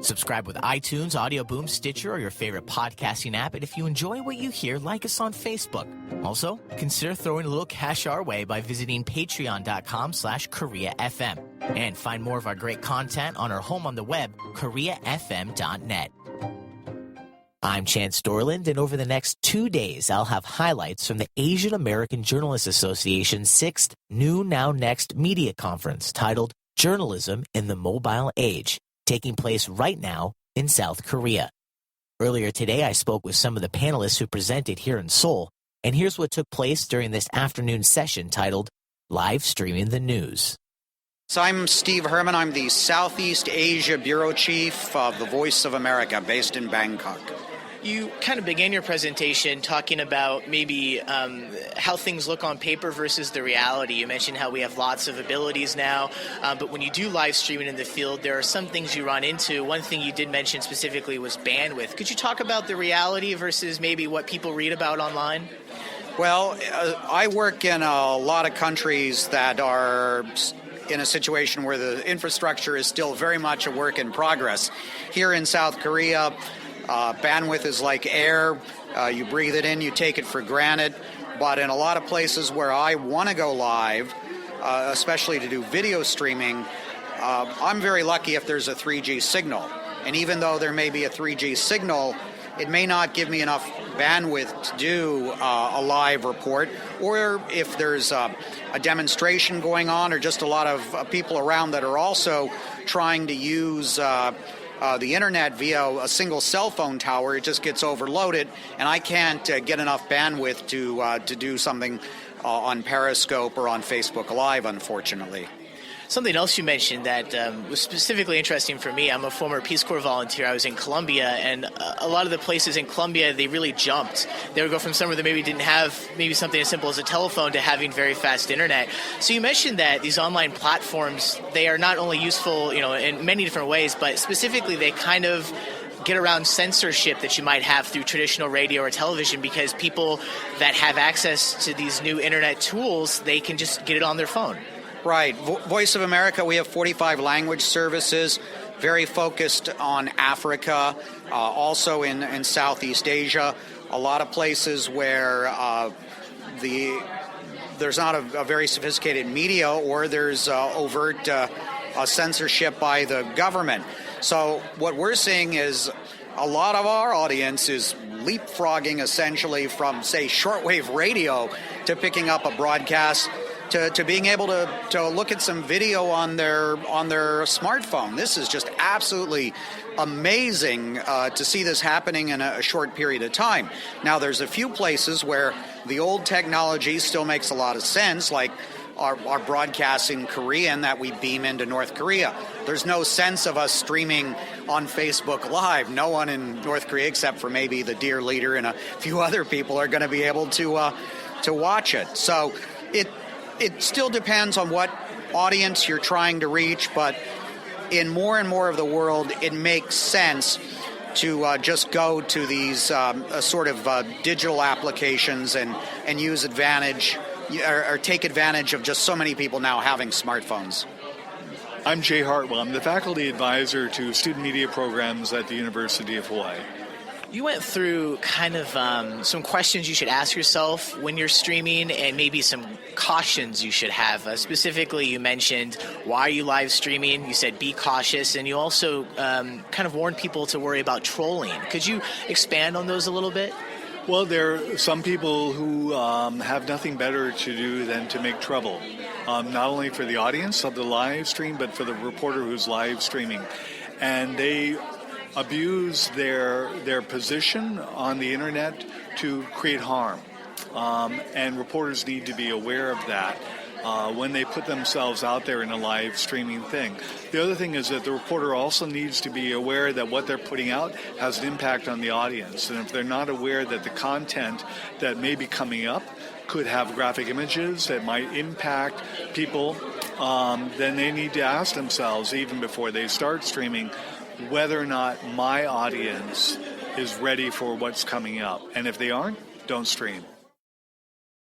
Subscribe with iTunes, Audio Boom, Stitcher, or your favorite podcasting app. And if you enjoy what you hear, like us on Facebook. Also, consider throwing a little cash our way by visiting patreon.com/KoreaFM. And find more of our great content on our home on the web, KoreaFM.net. I'm Chance Dorland, and over the next 2 days, I'll have highlights from the Asian American Journalists Association's 6th New Now Next Media Conference titled Journalism in the Mobile Age, taking place right now in South Korea. Earlier today, I spoke with some of the panelists who presented here in Seoul, and here's what took place during this afternoon session titled Live Streaming the News. So I'm Steve Herman. I'm the Southeast Asia Bureau Chief of the Voice of America, based in Bangkok. You kind of began your presentation talking about maybe how things look on paper versus the reality. You mentioned how we have lots of abilities now, but when you do live streaming in the field, there are some things you run into. One thing you did mention specifically was bandwidth. Could you talk about the reality versus maybe what people read about online? Well, I work in a lot of countries that are in a situation where the infrastructure is still very much a work in progress. Here in South Korea, bandwidth is like air. You breathe it in, you take it for granted. But in a lot of places where I want to go live, especially to do video streaming, I'm very lucky if there's a 3G signal. And even though there may be a 3G signal, it may not give me enough bandwidth to do a live report, or if there's a demonstration going on or just a lot of people around that are also trying to use the internet via a single cell phone tower, it just gets overloaded, and I can't get enough bandwidth to do something on Periscope or on Facebook Live, unfortunately. Something else you mentioned that was specifically interesting for me. I'm a former Peace Corps volunteer. I was in Colombia, and a lot of the places in Colombia, they really jumped. They would go from somewhere that maybe didn't have maybe something as simple as a telephone to having very fast internet. So you mentioned that these online platforms, they are not only useful, in many different ways, but specifically they kind of get around censorship that you might have through traditional radio or television, because people that have access to these new internet tools, they can just get it on their phone. Right. Voice of America, we have 45 language services, very focused on Africa, also in Southeast Asia. A lot of places where there's not a very sophisticated media, or there's overt censorship by the government. So what we're seeing is a lot of our audience is leapfrogging essentially from, say, shortwave radio to picking up a broadcast to being able to look at some video on their smartphone. This is just absolutely amazing to see this happening in a short period of time. Now, there's a few places where the old technology still makes a lot of sense, like our broadcasting Korean that we beam into North Korea. There's no sense of us streaming on Facebook Live. No one in North Korea, except for maybe the dear leader and a few other people, are going to be able to watch it. So it still depends on what audience you're trying to reach, but in more and more of the world, it makes sense to just go to these sort of digital applications and use advantage or take advantage of just so many people now having smartphones. I'm Jay Hartwell. I'm the faculty advisor to student media programs at the University of Hawaii. You went through kind of some questions you should ask yourself when you're streaming, and maybe some cautions you should have. Specifically, you mentioned, why are you live streaming? You said be cautious, and you also kind of warned people to worry about trolling. Could you expand on those a little bit? Well, there are some people who have nothing better to do than to make trouble, not only for the audience of the live stream, but for the reporter who's live streaming. And they abuse their position on the internet to create harm. And reporters need to be aware of that when they put themselves out there in a live streaming thing. The other thing is that the reporter also needs to be aware that what they're putting out has an impact on the audience. And if they're not aware that the content that may be coming up could have graphic images that might impact people, then they need to ask themselves, even before they start streaming, whether or not my audience is ready for what's coming up. And if they aren't, don't stream.